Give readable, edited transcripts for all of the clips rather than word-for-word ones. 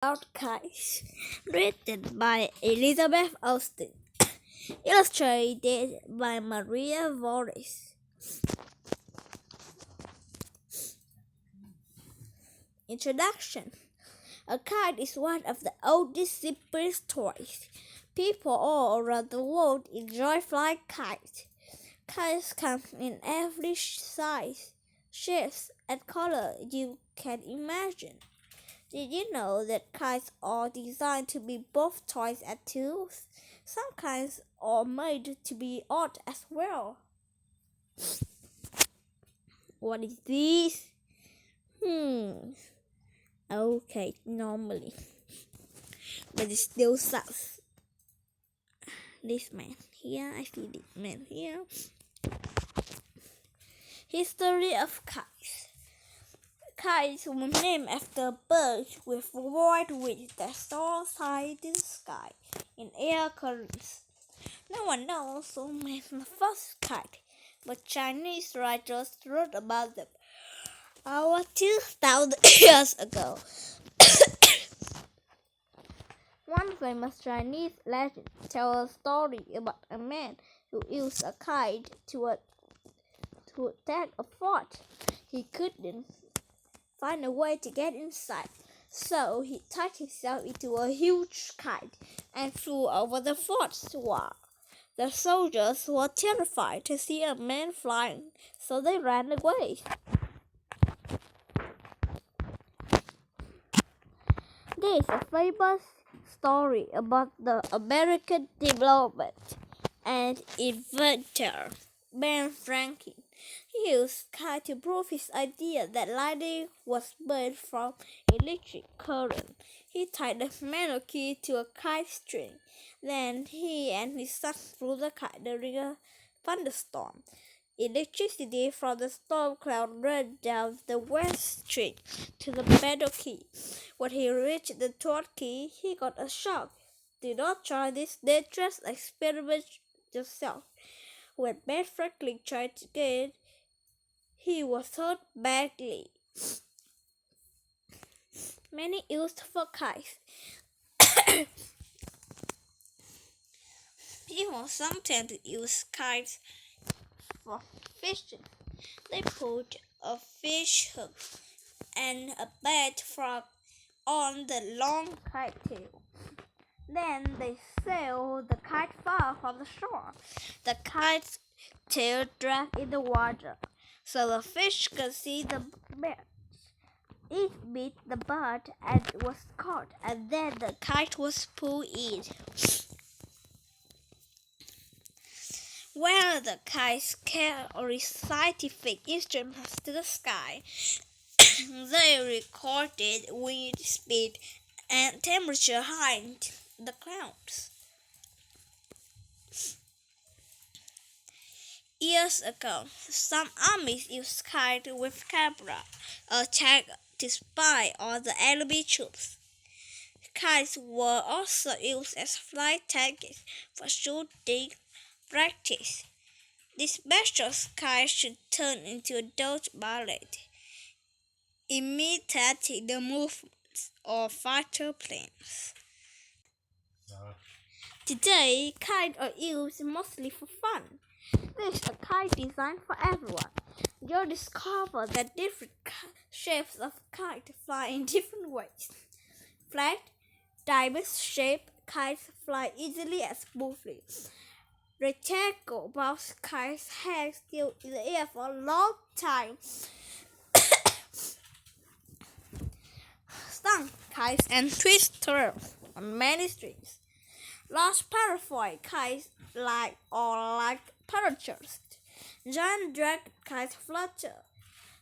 About Kites, written by Elizabeth Austin, illustrated by Maria Voris. Introduction. A kite is one of the oldest, simplest toys. People all around the world enjoy flying kites. Kites come in every size, shape, and color you can imagine. Did you know that kites are designed to be both toys and tools? Some kites are made to be art as well. What is this? Okay, normally. But it still sucks. This man here, I see this man here. History of kites. Kites were named after birds with wide wings that soar high in the sky in air currents. No one knows who made the first kite, but Chinese writers wrote about them over 2,000 years ago. One famous Chinese legend tells a story about a man who used a kite to attack a fort. He couldn't find a way to get inside, so he tied himself into a huge kite and flew over the fort's wall. The soldiers were terrified to see a man flying, so they ran away. There is a famous story about the American diplomat and inventor Ben Franklin. He used kite to prove his idea that lightning was made from electric current. He tied a metal key to a kite string. Then he and his son flew the kite during a thunderstorm. Electricity from the storm cloud ran down the west string to the metal key. When he reached the third key, he got a shock. Do not try this dangerous experiment yourself. When Ben Franklin tried again, he was hurt badly. Many used for kites. People sometimes use kites for fishing. They put a fish hook and a bait on the long kite tail. Then they sail the kite far from the shore. The kite's tail dragged in the water, so the fish could see the bait. It beat the bird and was caught, and then the kite was pulled in. When the kites carry scientific instruments to the sky, they recorded wind speed and temperature high in the clouds. Years ago, some armies used kites with camera tag to spy on the enemy troops. Kites were also used as flight targets for shooting practice. This special kite should turn into a Dutch ballet, imitating the movements of fighter planes. Today, kites are used mostly for fun. There's a kite designed for everyone. You'll discover that different shapes of kites fly in different ways. Flat, diamond-shaped kites fly easily and smoothly. Rectangle box kites hang still in the air for a long time. Stung kites and twist turtles on many strings. Large parafoil kites like parachutes. Giant dragon kites flutter.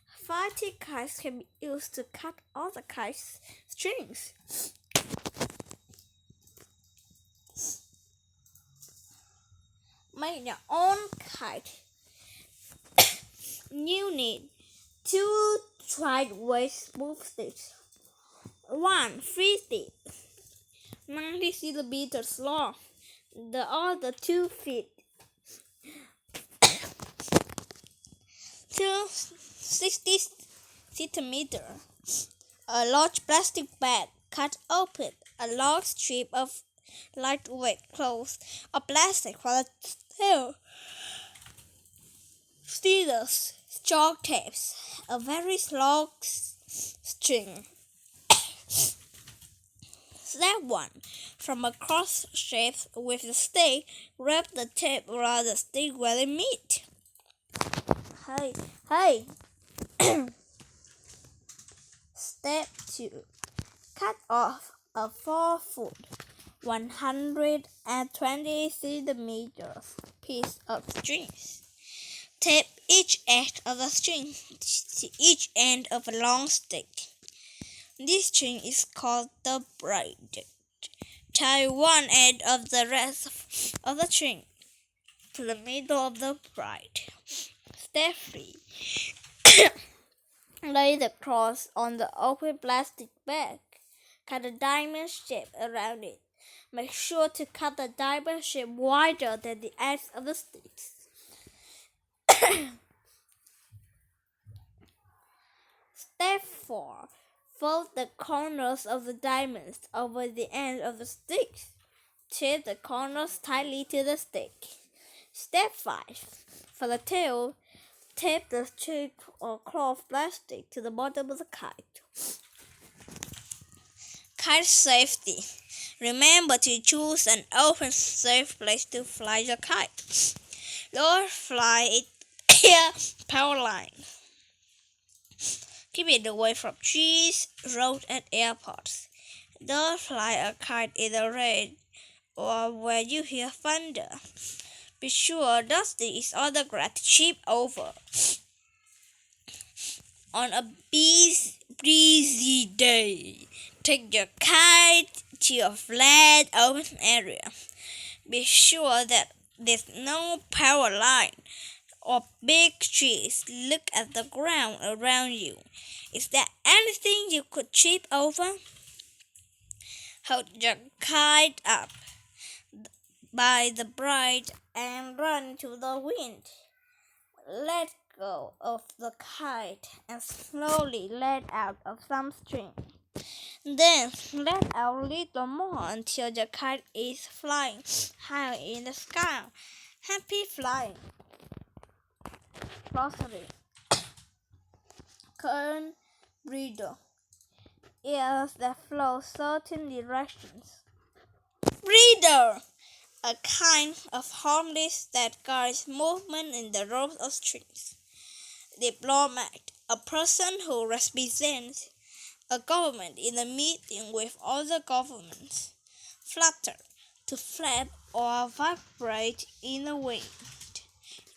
Fighting kites can be used to cut all the kite's strings. Make your own kite. You need 2 sideways smooth sticks. 1 free stick, 90 centimeters long. The other 2 feet, 60 centimeters. A large plastic bag Cut open a long strip of lightweight cloth or plastic for the tail. Scissors, chalk tapes, a very long string. Step 1. From a cross shape with the stick, wrap the tape around the stick where they meet. Hey! Step 2. Cut off a 4-foot, 120 centimeters piece of string. Tape each end of the string to each end of a long stick. This string is called the braid. Tie one end of the rest of the string to the middle of the braid. Step 3. Lay the cross on the open plastic bag. Cut a diamond shape around it. Make sure to cut the diamond shape wider than the ends of the sticks. Step 4. Fold the corners of the diamonds over the end of the sticks. Tape the corners tightly to the stick. Step 5. For the tail, tape the strip or cloth plastic to the bottom of the kite. Kite safety. Remember to choose an open, safe place to fly your kite. Don't fly it near power lines. Keep it away from trees, roads, and airports. Don't fly a kite in the rain or where you hear thunder. Be sure dusting is on the ground to chip over. On a breezy day, take your kite to a flat open area. Be sure that there's no power line or big trees. Look at the ground around you. Is there anything you could trip over? Hold your kite up by the braid and run to the wind. Let go of the kite and slowly let out of some string. Then let out a little more until the kite is flying high in the sky. Happy flying! Glossary. Current breeder. Ears that flow certain directions. Breeder. A kind of harness that guides movement in the ropes of strings. Diplomat. A person who represents a government in a meeting with other governments. Flutter. To flap or vibrate in the wind.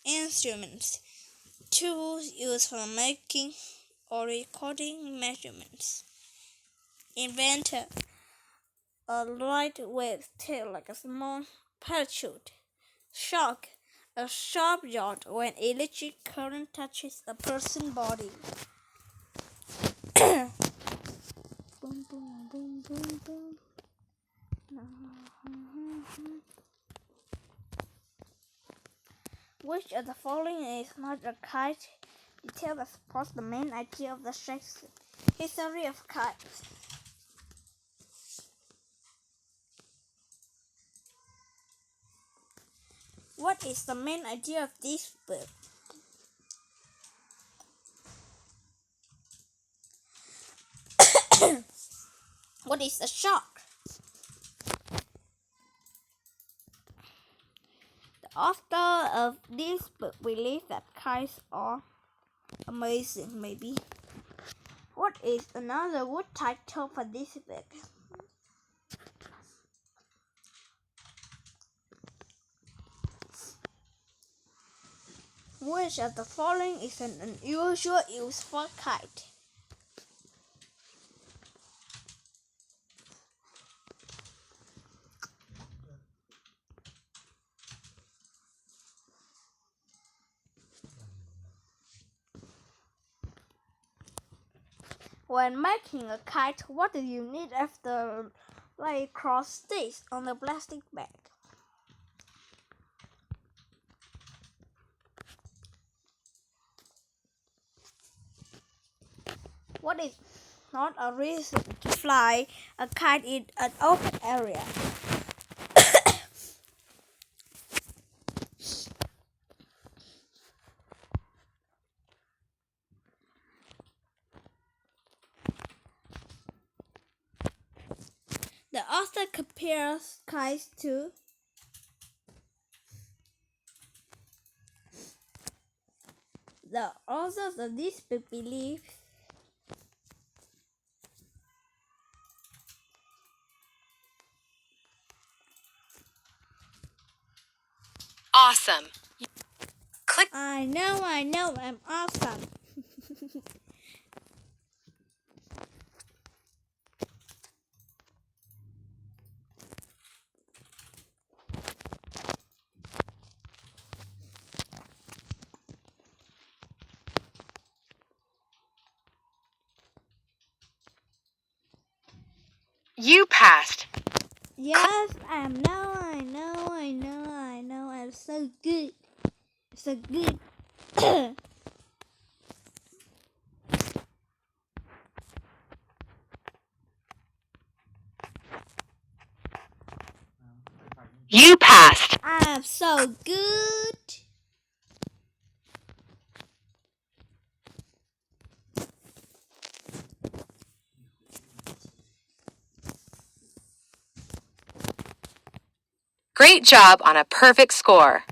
Instruments. Tools used for making or recording measurements. Inventor. A lightweight tail like a small parachute. Shock. A sharp jolt when electric current touches a person's body. Boom, boom, boom, boom, boom. Which of the following is not a kite? Detail that supports the main idea of the Shakespeare history of kites. What is the main idea of this book? What is a shark? The author of this book believes that kites are amazing, maybe. What is another good title for this book? Which of the following is an unusual use for kite? When making a kite, what do you need after lay cross sticks on the plastic bag? What is not a reason to fly a kite in an open area. The author compares kites to the authors of this book believe Awesome. Click. I know, I'm awesome. You passed. Yes, I know, I'm so good. So good. You passed. I'm so good. Great job on a perfect score.